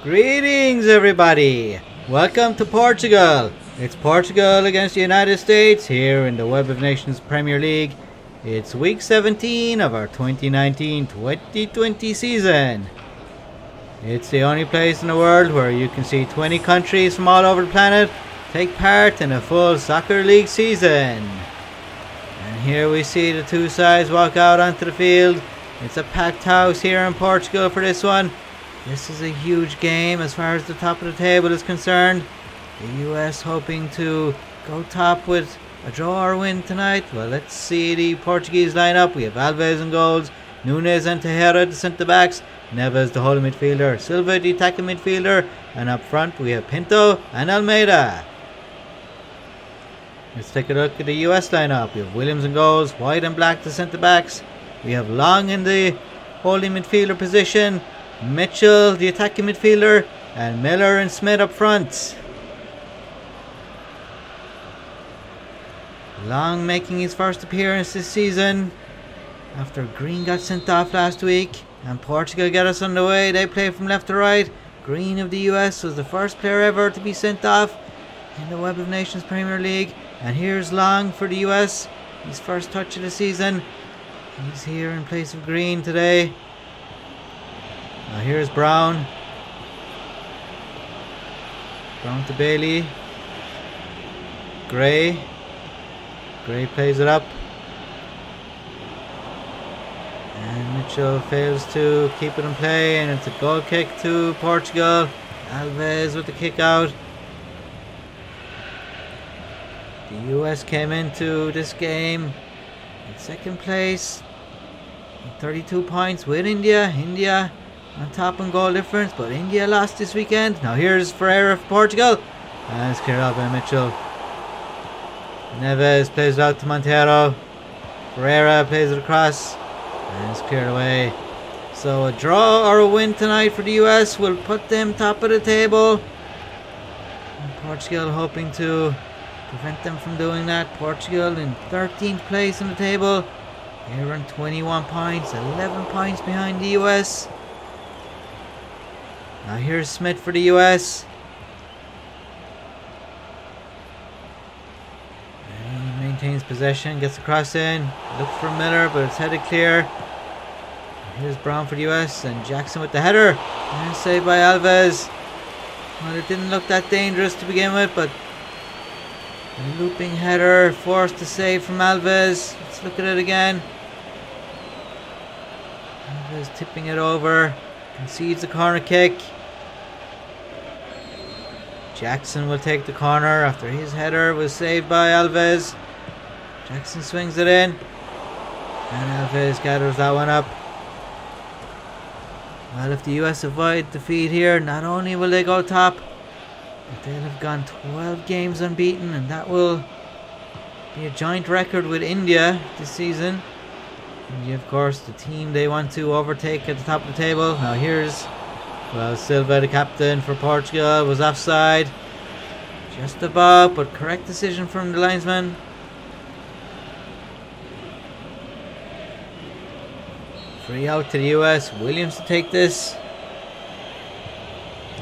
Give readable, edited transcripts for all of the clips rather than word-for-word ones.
Greetings everybody! Welcome to Portugal! It's Portugal against the United States here in the Web of Nations Premier League. It's week 17 of our 2019-2020 season. It's the only place in the world where you can see 20 countries from all over the planet take part in a full soccer league season. And here we see the two sides walk out onto the field. It's a packed house here in Portugal for this one. This is a huge game as far as the top of the table is concerned. The US hoping to go top with a draw or win tonight. Well, let's see the Portuguese lineup. We have Alves in goals, Nunes and Tejera the centre backs, Neves the holding midfielder, Silva the attacking midfielder, and up front we have Pinto and Almeida. Let's take a look at the US lineup. We have Williams in goals, White and Black the centre backs. We have Long in the holding midfielder position, Mitchell the attacking midfielder, and Miller and Smith up front. Long making his first appearance this season after Green got sent off last week and Portugal got us underway. They play from left to right. Green of the US was the first player ever to be sent off in the Web of Nations Premier League, and here's Long for the US, his first touch of the season. He's here in place of Green today. Now here's Brown. Brown to Bailey. Gray. Gray plays it up. And Mitchell fails to keep it in play, and it's a goal kick to Portugal. Alves with the kick out. The US came into this game in second place, 32 points with India. India on top in goal difference, but India lost this weekend. Now here's Ferreira for Portugal, and it's cleared out by Mitchell. Neves plays it out to Montero. Ferreira plays it across, and it's cleared away. So a draw or a win tonight for the US will put them top of the table, and Portugal hoping to prevent them from doing that. Portugal in 13th place in the table. They're on 21 points, 11 points behind the US. Now here's Smith for the US. And he maintains possession, gets the cross in, looks for Miller, but it's headed clear. Here's Brown for the US, and Jackson with the header. And saved by Alves. Well, it didn't look that dangerous to begin with, but a looping header forced to save from Alves. Let's look at it again. Alves tipping it over. Concedes the corner kick. Jackson will take the corner after his header was saved by Alves. Jackson swings it in, and Alves gathers that one up. Well, if the US avoid defeat here, not only will they go top, but they'll have gone 12 games unbeaten, and that will be a joint record with India this season. India, of course, the team they want to overtake at the top of the table. Now here's, well, Silva, the captain for Portugal, was offside. Just about, but correct decision from the linesman. Free out to the US. Williams to take this.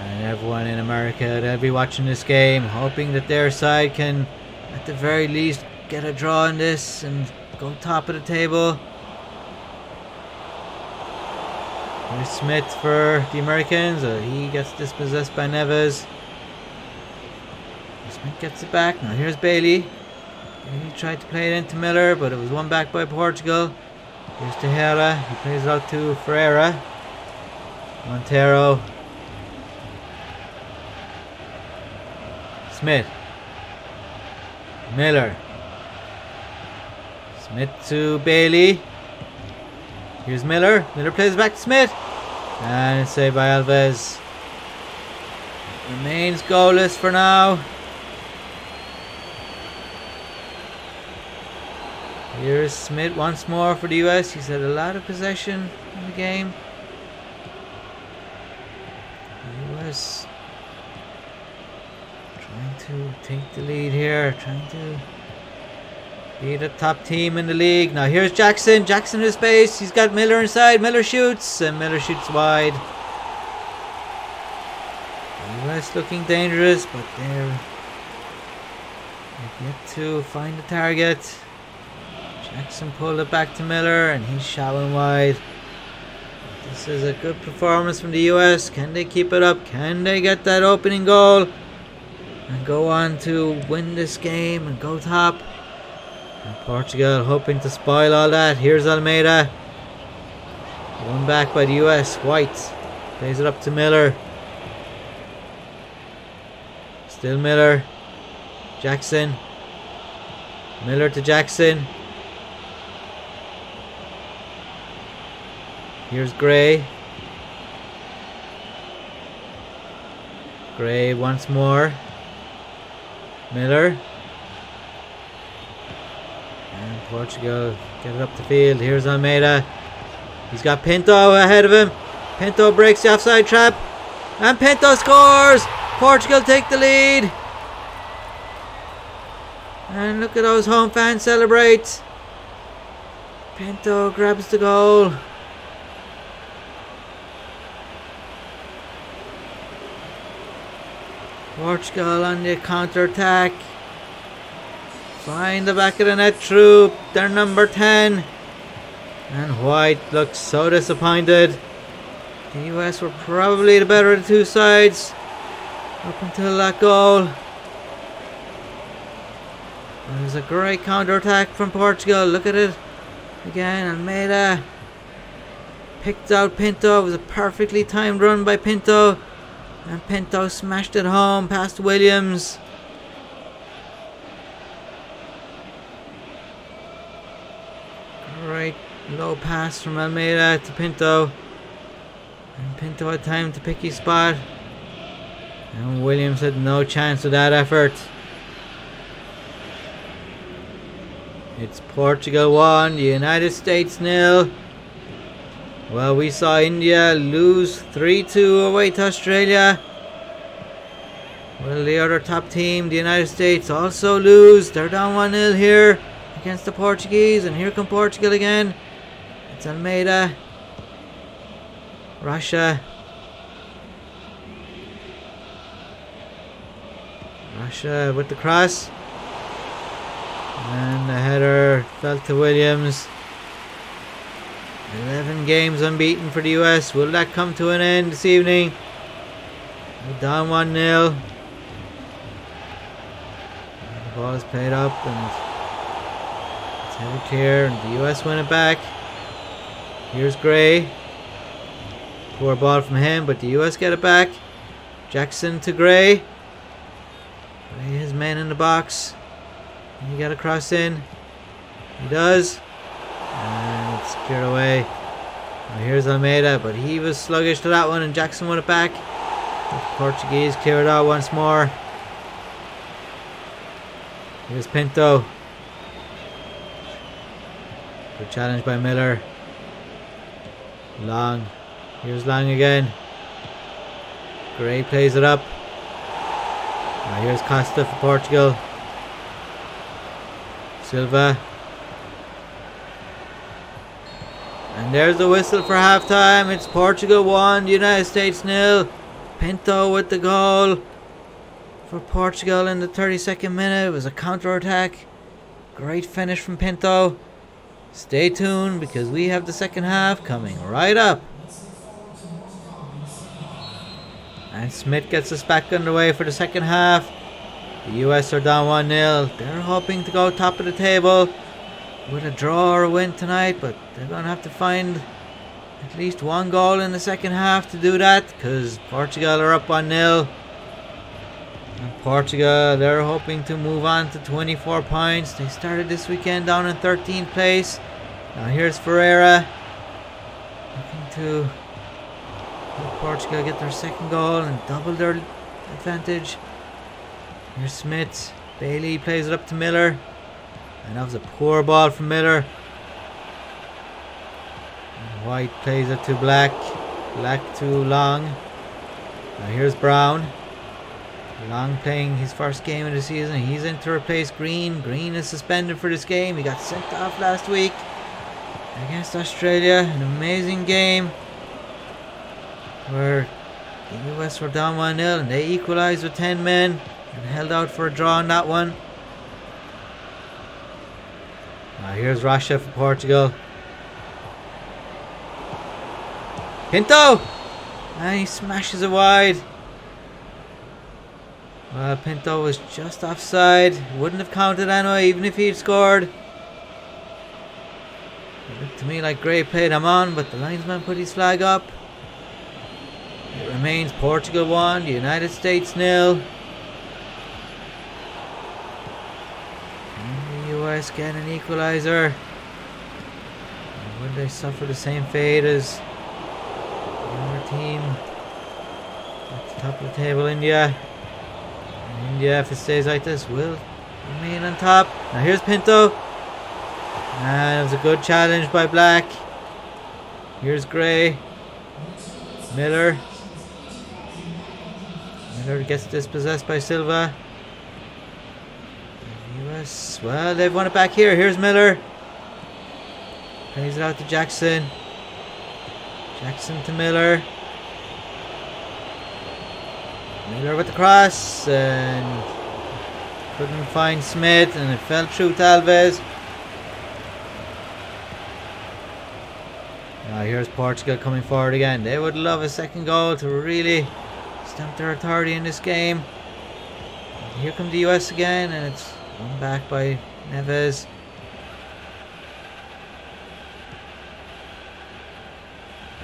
And everyone in America, they'll be watching this game, hoping that their side can, at the very least, get a draw in this and go top of the table. Here's Smith for the Americans. He gets dispossessed by Neves. Smith gets it back. Now here's Bailey. He tried to play it into Miller, but it was won back by Portugal. Here's Tejera. He plays it out to Ferreira. Montero. Smith. Miller. Smith to Bailey. Here's Miller. Miller plays back to Smith. And it's saved by Alves. Remains goalless for now. Here's Smith once more for the US. He's had a lot of possession in the game. The US trying to take the lead here, trying to be the top team in the league. Now here's Jackson. Jackson in space. He's got Miller inside. Miller shoots, and Miller shoots wide. US looking dangerous, but they've yet to find the target. Jackson pulled it back to Miller, and he's shouting wide. This is a good performance from the US. Can they keep it up? Can they get that opening goal and go on to win this game and go top? And Portugal hoping to spoil all that. Here's Almeida. Won back by the US. White plays it up to Miller. Still Miller. Jackson. Miller to Jackson. Here's Gray. Gray once more. Miller. And Portugal get it up the field. Here's Almeida. He's got Pinto ahead of him. Pinto breaks the offside trap. And Pinto scores! Portugal take the lead. And look at those home fans celebrate. Pinto grabs the goal. Portugal on the counter-attack. Find the back of the net through their number 10. And White looks so disappointed. The US were probably the better of the two sides up until that goal. It was a great counter-attack from Portugal. Look at it. Again, Almeida picked out Pinto. It was a perfectly timed run by Pinto. And Pinto smashed it home past Williams. Great low pass from Almeida to Pinto. And Pinto had time to pick his spot. And Williams had no chance with that effort. It's Portugal 1, the United States 0. Well, we saw India lose 3-2 away to Australia. Well, the other top team, the United States, also lose. They're down 1-0 here against the Portuguese. And here come Portugal again. It's Almeida. Russia. Russia with the cross. And the header fell to Williams. 11 games unbeaten for the US. Will that come to an end this evening? We're down 1-0. The ball is played up and it's headed clear, and the US win it back. Here's Gray. Poor ball from him, but the US get it back. Jackson to Gray. Gray, his men in the box. Can he get a cross in? He does. And it's cleared away. Well, here's Almeida, but he was sluggish to that one, and Jackson won it back. The Portuguese clear it out once more. Here's Pinto. Good challenge by Miller. Long. Here's Long again. Gray plays it up. Now here's Costa for Portugal. Silva. And there's the whistle for halftime. It's Portugal 1, United States 0. Pinto with the goal for Portugal in the 32nd minute. It was a counter-attack. Great finish from Pinto. Stay tuned because we have the second half coming right up. And Smith gets us back underway for the second half. The US are down 1-0. They're hoping to go top of the table with a draw or a win tonight, but they're going to have to find at least one goal in the second half to do that, because Portugal are up 1-0. And Portugal, they're hoping to move on to 24 points. They started this weekend down in 13th place. Now here's Ferreira looking to help Portugal get their second goal and double their advantage. Here's Smith. Bailey plays it up to Miller. And that was a poor ball from Miller. And White plays it to Black. Black to Long. Now here's Brown. Long playing his first game of the season. He's in to replace Green. Green is suspended for this game. He got sent off last week against Australia. An amazing game where The US were down 1-0 and they equalised with 10 men and held out for a draw on that one. Now here's Russia for Portugal. Pinto! And he smashes it wide. Well, Pinto was just offside. Wouldn't have counted anyway, even if he'd scored. It looked to me like Gray played him on, but the linesman put his flag up. It remains Portugal 1, the United States 0. And the US get an equaliser. Would they suffer the same fate as the other team at the top of the table, India? And India, if it stays like this, will remain on top. Now here's Pinto. And it was a good challenge by Black. Here's Gray. Miller. Miller gets dispossessed by Silva. The US, well, they've won it back here. Here's Miller. Plays it out to Jackson. Jackson to Miller. Miller with the cross. And couldn't find Smith. And it fell through to Alves. Now here's Portugal coming forward again. They would love a second goal to really stamp their authority in this game. And here come the US again, and it's won back by Neves.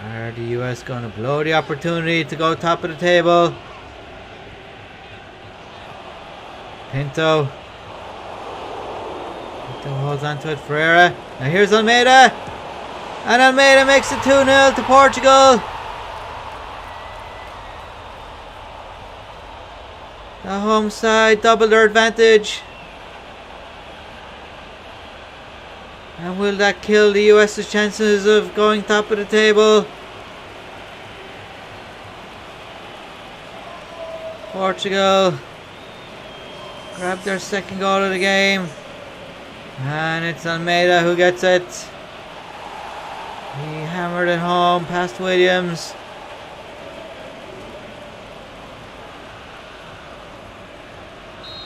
Are the US going to blow the opportunity to go top of the table? Pinto. Pinto holds on to it. Ferreira. Now here's Almeida. And Almeida makes it 2-0 to Portugal. The home side doubled their advantage. And will that kill the US's chances of going top of the table? Portugal grabbed their second goal of the game. And it's Almeida who gets it. He hammered it home past Williams.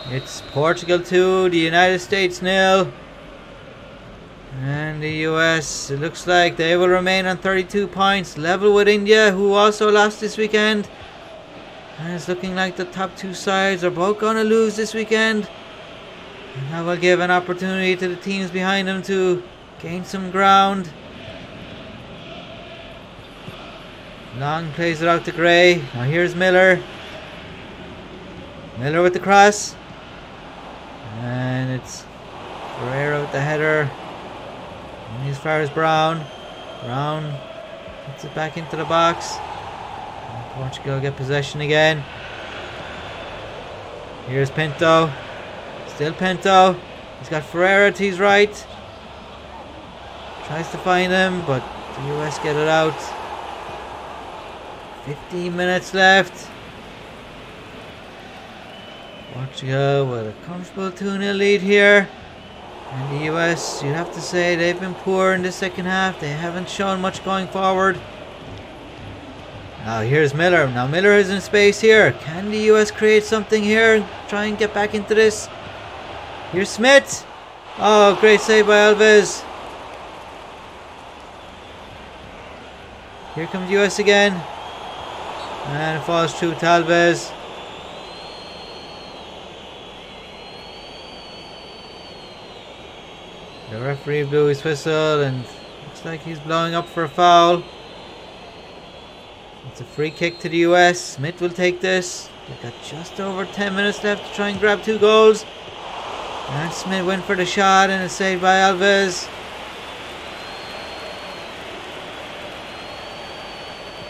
It's Portugal 2, the United States 0. And the US, it looks like they will remain on 32 points, level with India, who also lost this weekend. And it's looking like the top two sides are both going to lose this weekend. And that will give an opportunity to the teams behind them to gain some ground. Long plays it out to Gray. Now here's Miller. Miller with the cross. And it's Ferreira with the header. And as far as Brown. Brown puts it back into the box. And Portugal get possession again. Here's Pinto. Still Pinto. He's got Ferreira to his right. Tries to find him, but the US get it out. 15 minutes left. Portugal with a comfortable 2-0 lead here. And the US, you'd have to say, they've been poor in the second half. They haven't shown much going forward. Now here's Miller. Now Miller is in space here. Can the US create something here and try and get back into this? Here's Smith. Oh, great save by Alves. Here comes the US again. And it falls through to Alves. The referee blew his whistle and looks like he's blowing up for a foul. It's a free kick to the US. Smith will take this. They've got just over 10 minutes left to try and grab 2 goals. And Smith went for the shot and it's saved by Alves.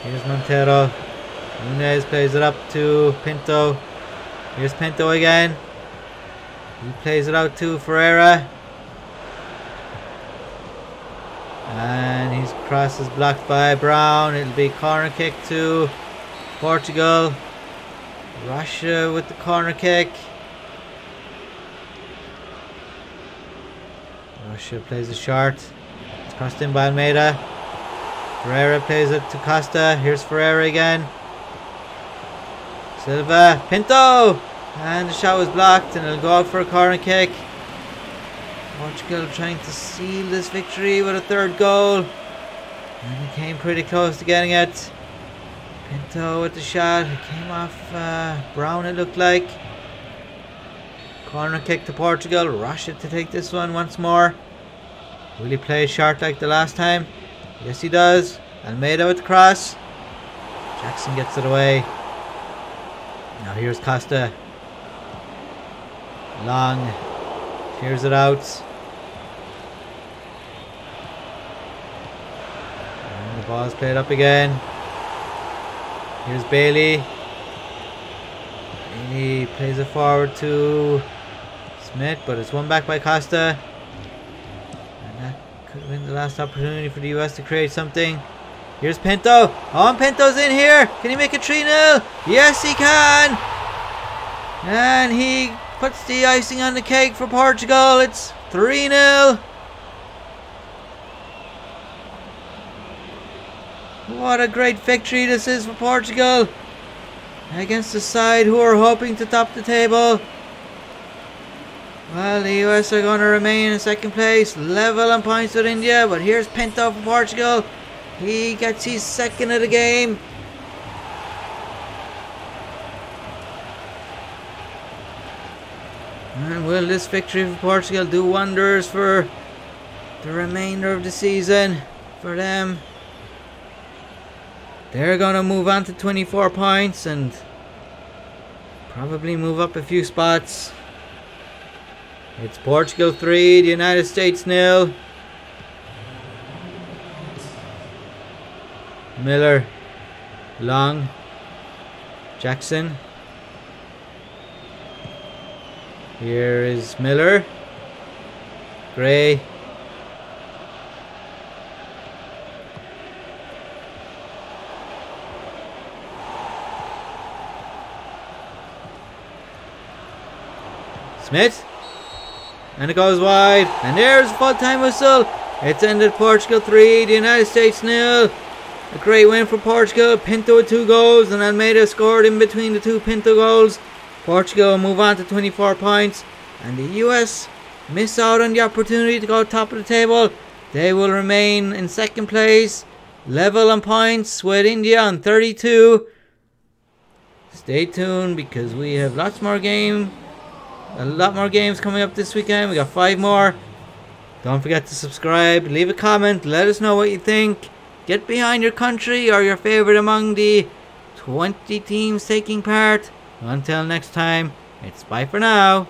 Here's Montero. Nunez plays it up to Pinto. Here's Pinto again. He plays it out to Ferreira. And his cross is blocked by Brown. It'll be corner kick to Portugal. Russia with the corner kick. Russia plays it short. It's crossed in by Almeida. Ferreira plays it to Costa. Here's Ferreira again. Silva, Pinto! And the shot was blocked and it'll go out for a corner kick. Portugal trying to seal this victory with a third goal. And he came pretty close to getting it. Pinto with the shot. It came off Brown, it looked like. Corner kick to Portugal. Rashid to take this one once more. Will he play short like the last time? Yes, he does. Almeida with the cross. Jackson gets it away. Now here's Costa. Long. Clears it out. And the ball's played up again. Here's Bailey. Bailey plays it forward to Smith, but it's won back by Costa. And that could have been the last opportunity for the US to create something. Here's Pinto. Oh, and Pinto's in here. Can he make it 3-0? Yes, he can. And he puts the icing on the cake for Portugal. It's 3-0. What a great victory this is for Portugal against the side who are hoping to top the table. Well, the US are going to remain in second place, level on points with India, but here's Pinto for Portugal. He gets his second of the game. And will this victory for Portugal do wonders for the remainder of the season for them? They're going to move on to 24 points and probably move up a few spots. It's Portugal 3, the United States 0. Miller, Long, Jackson. Here is Miller, Gray. Smith. And it goes wide. And there's a full-time whistle. It's ended Portugal 3, the United States 0. A great win for Portugal. Pinto with 2 goals and Almeida scored in between the 2 Pinto goals. Portugal will move on to 24 points. And the US miss out on the opportunity to go top of the table. They will remain in second place. Level on points with India on 32. Stay tuned because we have lots more games. A lot more games coming up this weekend. We got 5 more. Don't forget to subscribe. Leave a comment. Let us know what you think. Get behind your country or your favorite among the 20 teams taking part. Until next time, it's bye for now.